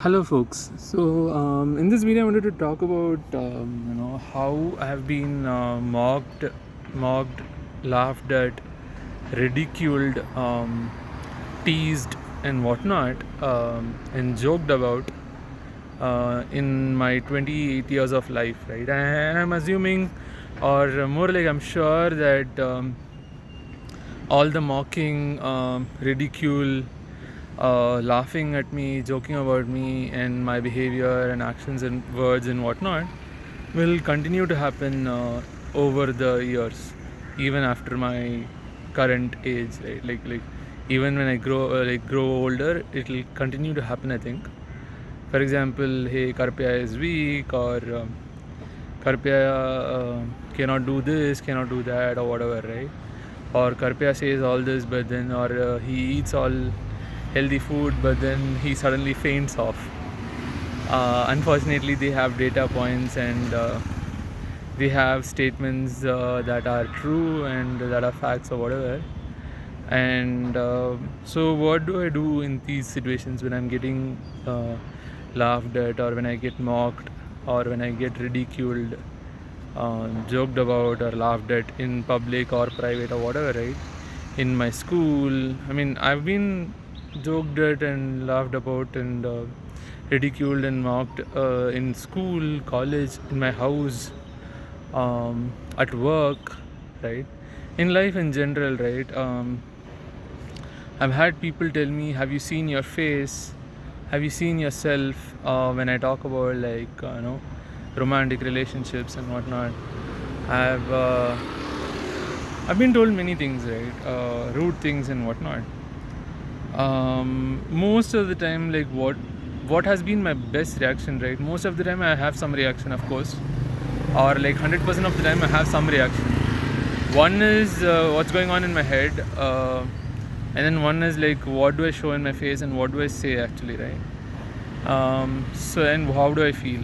Hello, folks. In this video, I wanted to talk about how I have been mocked, laughed at, ridiculed, teased, and whatnot, and joked about in my 28 years of life, right? And I'm assuming, or more like I'm sure that all the mocking, ridicule, laughing at me, joking about me and my behavior and actions and words and whatnot will continue to happen over the years, even after my current age, right? Like even when I grow older, it'll continue to happen. I think, for example, hey, Karpya is weak, or Karpya cannot do this, cannot do that, or whatever, right? Or Karpya says all this, but then, or he eats all healthy food, but then he suddenly faints off. Unfortunately, they have data points and they have statements that are true and that are facts or whatever. And so, what do I do in these situations when I'm getting laughed at, or when I get mocked, or when I get ridiculed, joked about, or laughed at in public or private or whatever, right? In my school, I mean, I've been joked at and laughed about and ridiculed and mocked in school, college, in my house, at work, right? In life in general, right? I've had people tell me, "Have you seen your face? Have you seen yourself?" When I talk about romantic relationships and whatnot, I've uh, I've been told many things, right? Rude things and whatnot. Most of the time, like what has been my best reaction, right? Most of the time, I have some reaction, of course, or like 100% of the time, I have some reaction. One is what's going on in my head, and then one is like what do I show in my face and what do I say actually, right? So and how do I feel?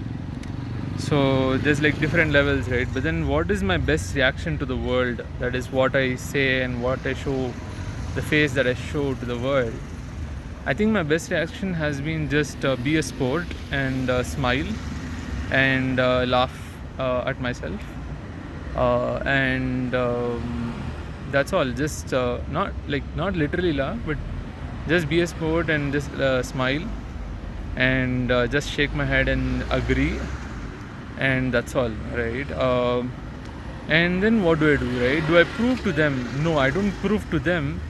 So there's like different levels, right? But then what is my best reaction to the world? That is what I say and what I show, the face that I show to the world. I think my best reaction has been just be a sport and smile and laugh at myself, and that's all. Just not literally laugh, but just be a sport and just smile and just shake my head and agree, and that's all, right? And then what do I do, right? Do I prove to them? No, I don't prove to them.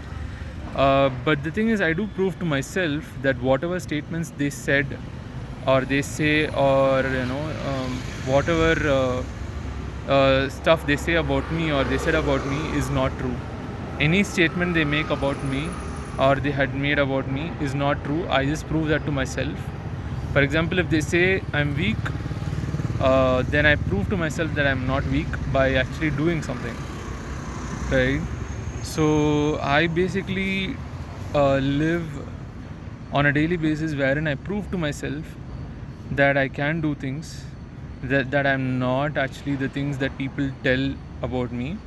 But the thing is, I do prove to myself that whatever statements they said, or they say, or whatever stuff they say about me or they said about me is not true. Any statement they make about me or they had made about me is not true. I just prove that to myself. For example, if they say I'm weak, then I prove to myself that I'm not weak by actually doing something, right? So I basically live on a daily basis wherein I prove to myself that I can do things, that I'm not actually the things that people tell about me.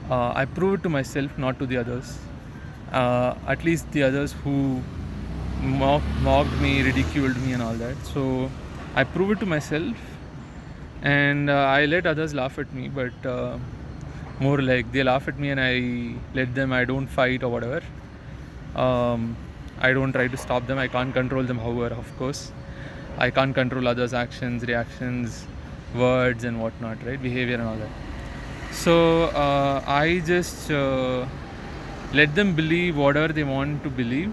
I prove it to myself, not to the others. At least the others who mocked me, ridiculed me, and all that. So I prove it to myself, and I let others laugh at me, but more like they laugh at me and I let them. I don't fight or whatever. I don't try to stop them. I can't control them, however, of course. I can't control others' actions, reactions, words, and whatnot, right? Behavior and all that. So I just let them believe whatever they want to believe,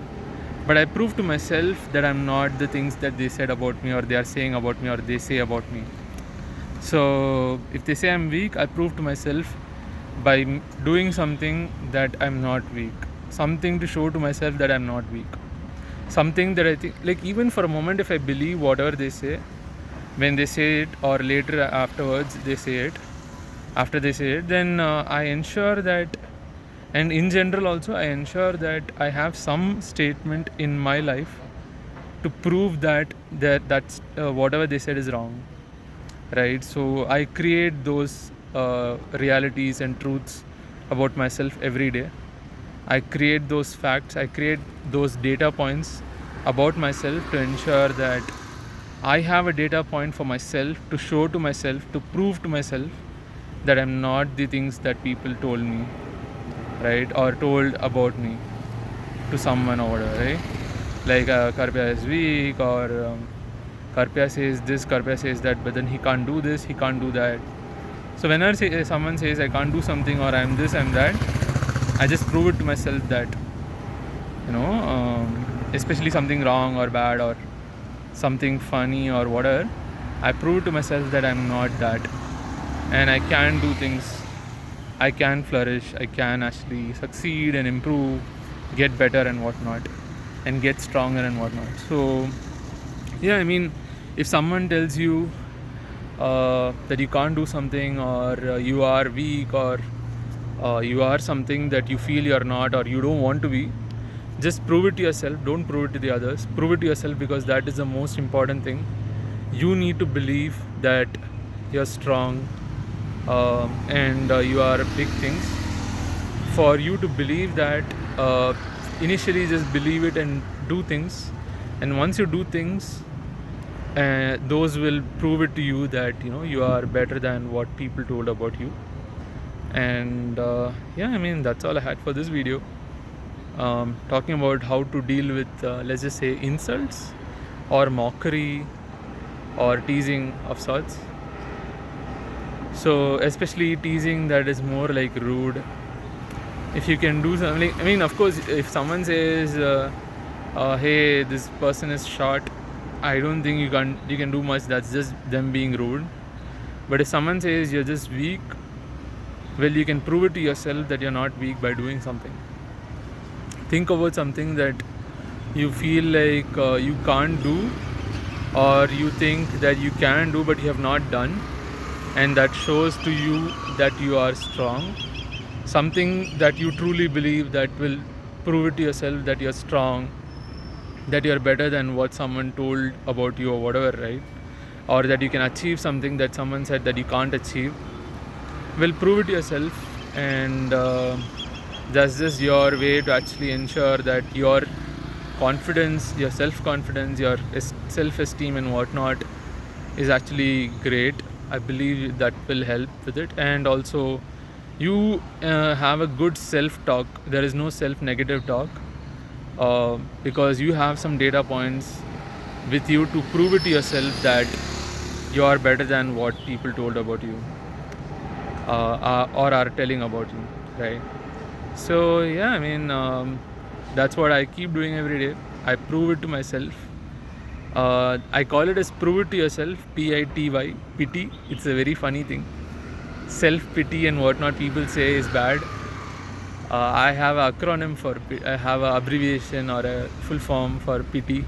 but I prove to myself that I'm not the things that they said about me, or they are saying about me, or they say about me. So if they say I'm weak, I prove to myself by doing something that I'm not weak. Something to show to myself that I'm not weak. Something that I think, like, even for a moment, if I believe whatever they say, when they say it, or later afterwards they say it, after they say it, then I ensure that, and in general also, I ensure that I have some statement in my life to prove that's whatever they said is wrong, right? So I create those realities and truths about myself every day. I create those facts, I create those data points about myself to ensure that I have a data point for myself to show to myself, to prove to myself that I'm not the things that people told me, right, or told about me to someone or whatever, right? Like Karpya is weak, or Karpya says this, Karpya says that, but then he can't do this, he can't do that. So whenever someone says I can't do something, or I'm this, I'm that, I just prove it to myself that, especially something wrong or bad or something funny or whatever, I prove to myself that I'm not that, and I can do things, I can flourish, I can actually succeed and improve, get better and whatnot, and get stronger and whatnot. So yeah, I mean, if someone tells you that you can't do something, or you are weak, or you are something that you feel you're not, or you don't want to be, just prove it to yourself. Don't prove it to the others. Prove it to yourself, because that is the most important thing. You need to believe that you're strong, and you are big things. For you to believe that, initially just believe it and do things. And once you do things, those will prove it to you that you are better than what people told about you. And yeah, I mean, that's all I had for this video. Talking about how to deal with, let's just say, insults or mockery or teasing of sorts. So especially teasing that is more like rude. If you can do something, I mean, of course, if someone says, hey, this person is short, I don't think you can do much. That's just them being rude. But if someone says you're just weak, well, you can prove it to yourself that you're not weak by doing something. Think about something that you feel like you can't do, or you think that you can do but you have not done, and that shows to you that you are strong. Something that you truly believe, that will prove it to yourself that you're strong, that you're better than what someone told about you or whatever, right? Or that you can achieve something that someone said that you can't achieve. Well, prove it to yourself, and that's just your way to actually ensure that your confidence, your self-confidence, your self-esteem and whatnot is actually great. I believe that will help with it. And also, you have a good self-talk. There is no self-negative talk, because you have some data points with you to prove it to yourself that you are better than what people told about you, or are telling about you, right? So yeah, I mean, that's what I keep doing every day. I prove it to myself. I call it as prove it to yourself, PITY, pity. It's a very funny thing. Self-pity and whatnot people say is bad. I have an acronym for, I have an abbreviation or a full form for pity,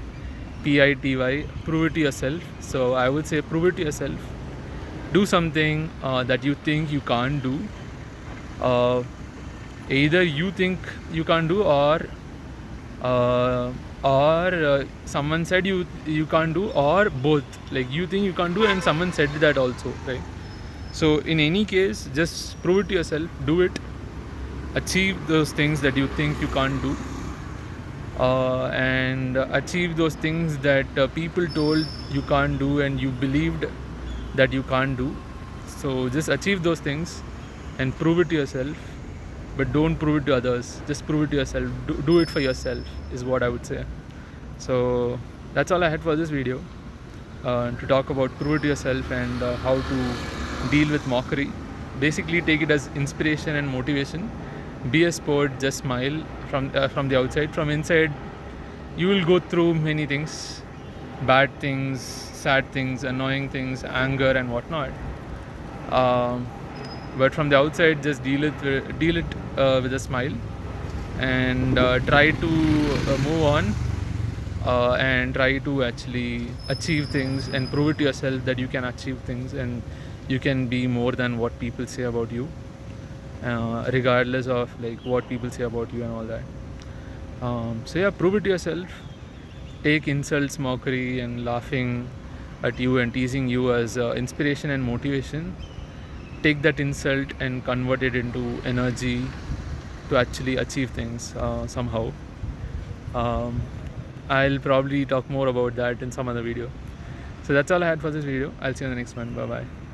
PITY, prove it to yourself. So I would say prove it to yourself. Do something that you think you can't do. Either you think you can't do, or someone said you can't do, or both. Like, you think you can't do and someone said that also, right? So in any case, just prove it to yourself, do it, achieve those things that you think you can't do, and achieve those things that people told you can't do and you believed that you can't do. So just achieve those things and prove it to yourself, but don't prove it to others. Just prove it to yourself. Do it for yourself is what I would say. So that's all I had for this video, to talk about prove it to yourself and how to deal with mockery. Basically, take it as inspiration and motivation. Be a sport, just smile from the outside. From inside, you will go through many things, bad things, sad things, annoying things, anger and whatnot. But from the outside, just deal it with a smile, and try to move on, and try to actually achieve things and prove it to yourself that you can achieve things and you can be more than what people say about you, regardless of like what people say about you and all that. So yeah, prove it to yourself. Take insults, mockery and laughing at you and teasing you as inspiration and motivation. Take that insult and convert it into energy to actually achieve things somehow. I'll probably talk more about that in some other video. So that's all I had for this video. I'll see you in the next one. Bye bye.